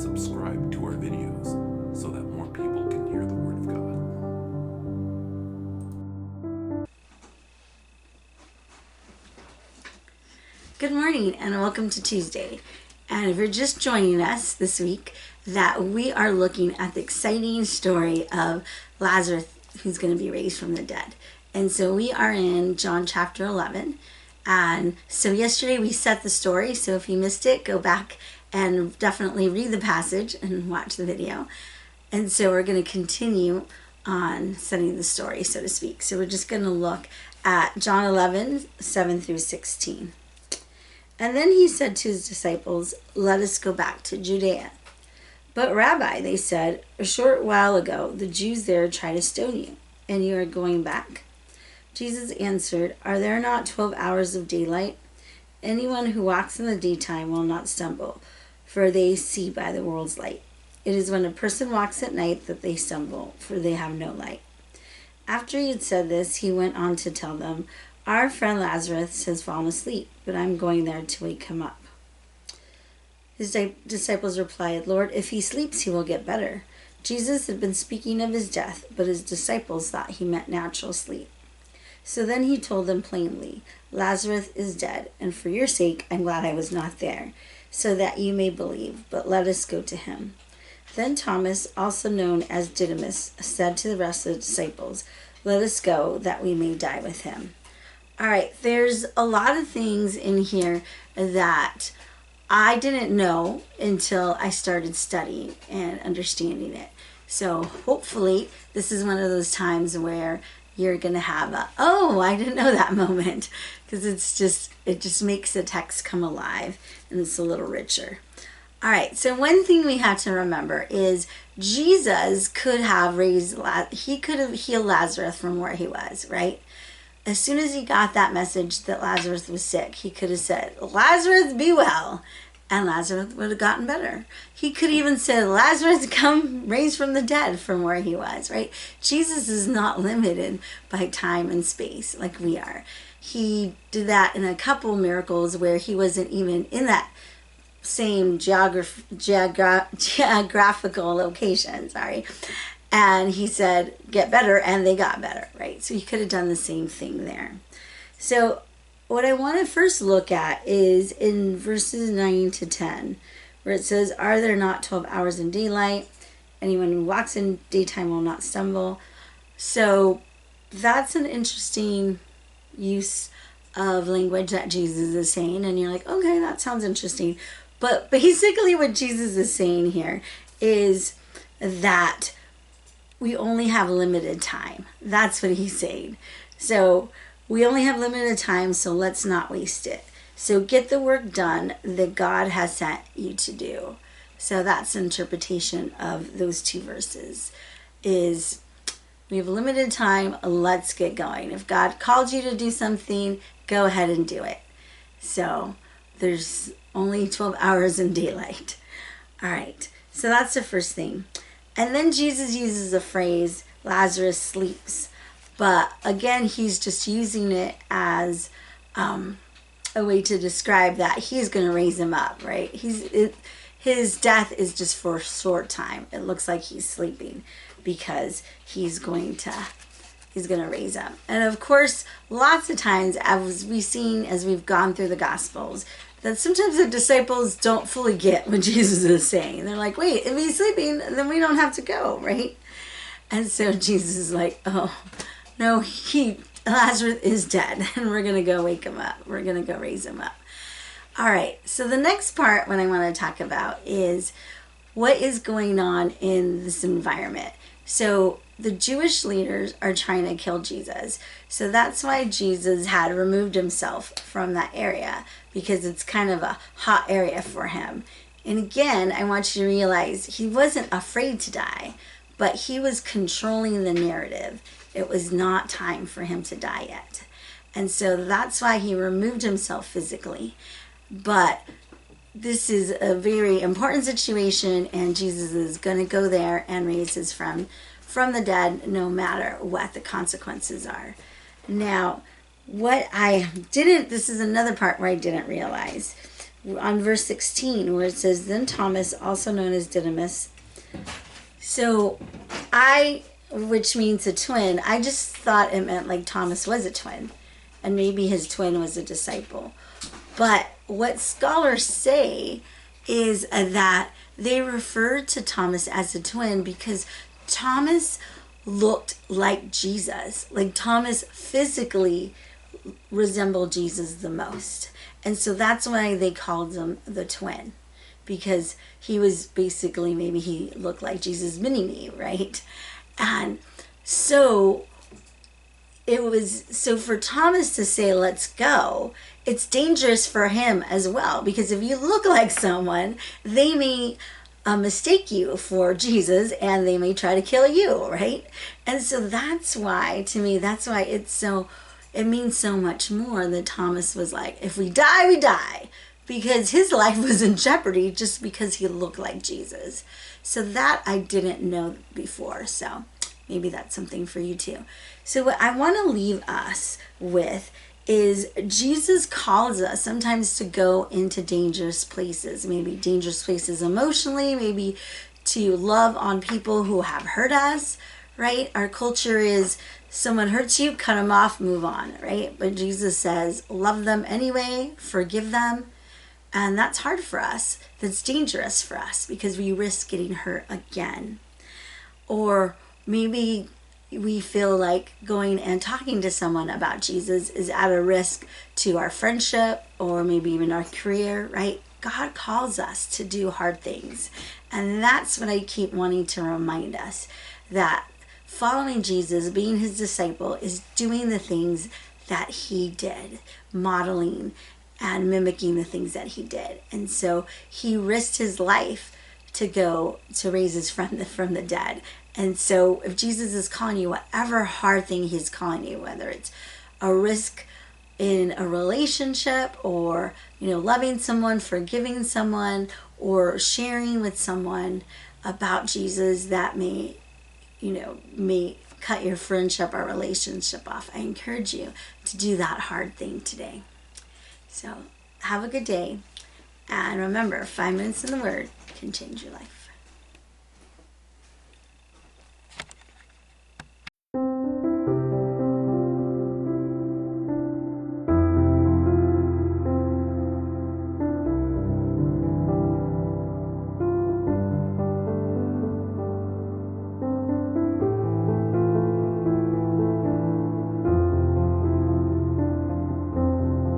subscribe to our videos so that more people can hear the Word of God. Good morning and welcome to Tuesday. And if you're just joining us this week, that we are looking at the exciting story of Lazarus who's going to be raised from the dead. And so we are in John chapter 11. And so yesterday we set the story. So if you missed it, go back and definitely read the passage and watch the video. And so we're going to continue on setting the story, so to speak. So we're just going to look at John 11, 7 through 16. And then he said to his disciples, "Let us go back to Judea." "But Rabbi," they said, "a short while ago the Jews there tried to stone you, and you are going back?" Jesus answered, "Are there not 12 hours of daylight? Anyone who walks in the daytime will not stumble, for they see by the world's light. It is when a person walks at night that they stumble, for they have no light." After he had said this, he went on to tell them, "Our friend Lazarus has fallen asleep, but I'm going there to wake him up." His disciples replied, "Lord, if he sleeps, he will get better." Jesus had been speaking of his death, but his disciples thought he meant natural sleep. So then he told them plainly, "Lazarus is dead, and for your sake I'm glad I was not there, so that you may believe, but let us go to him." Then Thomas, also known as Didymus, said to the rest of the disciples, "Let us go, that we may die with him." All right, there's a lot of things in here that I didn't know until I started studying and understanding it. So hopefully this is one of those times where you're going to have a, "Oh, I didn't know that" moment, because it just makes the text come alive and it's a little richer. All right, so one thing we have to remember is Jesus could have healed Lazarus from where he was, right? As soon as he got that message that Lazarus was sick, he could have said, "Lazarus, be well," and Lazarus would have gotten better. He could even say, "Lazarus, come raise from the dead," from where he was, right? Jesus is not limited by time and space like we are. He did that in a couple miracles where he wasn't even in that same geographical location, and he said, "Get better," and they got better, right? So he could have done the same thing there. So what I want to first look at is in verses 9 to 10, where it says, "Are there not 12 hours in daylight? Anyone who walks in daytime will not stumble." So that's an interesting use of language that Jesus is saying, and you're like, okay, that sounds interesting. But basically what Jesus is saying here is that we only have limited time. That's what he's saying. So we only have limited time, so let's not waste it. So get the work done that God has sent you to do. So that's the interpretation of those two verses, is we have limited time, let's get going. If God called you to do something, go ahead and do it. So there's only 12 hours in daylight. All right, so that's the first thing. And then Jesus uses the phrase, "Lazarus sleeps." But again, he's just using it as a way to describe that he's going to raise him up, right? His death is just for a short time. It looks like he's sleeping because he's going to raise up. And of course, lots of times, as we've gone through the Gospels, that sometimes the disciples don't fully get what Jesus is saying. They're like, "Wait, if he's sleeping, then we don't have to go," right? And so Jesus is like, "Oh, no, Lazarus is dead, and we're going to go wake him up. We're going to go raise him up." All right, so the next part, what I want to talk about is what is going on in this environment. So the Jewish leaders are trying to kill Jesus. So that's why Jesus had removed himself from that area, because it's kind of a hot area for him. And again, I want you to realize he wasn't afraid to die, but he was controlling the narrative. It was not time for him to die yet. And so that's why he removed himself physically. But this is a very important situation, and Jesus is going to go there and raise his friend from the dead, no matter what the consequences are. Now, this is another part where I didn't realize on verse 16 where it says, then Thomas, also known as Didymus. So which means a twin, I just thought it meant like Thomas was a twin and maybe his twin was a disciple. But what scholars say is that they referred to Thomas as a twin because Thomas looked like Jesus. Like Thomas physically resembled Jesus the most. And so that's why they called him the twin, because he was basically, maybe he looked like Jesus mini-me, right? And so so for Thomas to say, let's go, it's dangerous for him as well, because if you look like someone, they may mistake you for Jesus and they may try to kill you, right? And so that's why, to me, that's why it means so much more that Thomas was like, if we die, we die, because his life was in jeopardy just because he looked like Jesus. So that I didn't know before. So maybe that's something for you too. So what I want to leave us with is Jesus calls us sometimes to go into dangerous places, maybe dangerous places emotionally, maybe to love on people who have hurt us, right? Our culture is someone hurts you, cut them off, move on, right? But Jesus says, love them anyway, forgive them. And that's hard for us. That's dangerous for us because we risk getting hurt again. Or maybe we feel like going and talking to someone about Jesus is at a risk to our friendship or maybe even our career, right? God calls us to do hard things. And that's what I keep wanting to remind us, that following Jesus, being his disciple, is doing the things that he did, modeling and mimicking the things that he did. And so he risked his life to go to raise his friend from the dead. And so if Jesus is calling you, whatever hard thing he's calling you, whether it's a risk in a relationship or, loving someone, forgiving someone, or sharing with someone about Jesus that may cut your friendship or relationship off, I encourage you to do that hard thing today. So have a good day. And remember, 5 minutes in the Word can change your life.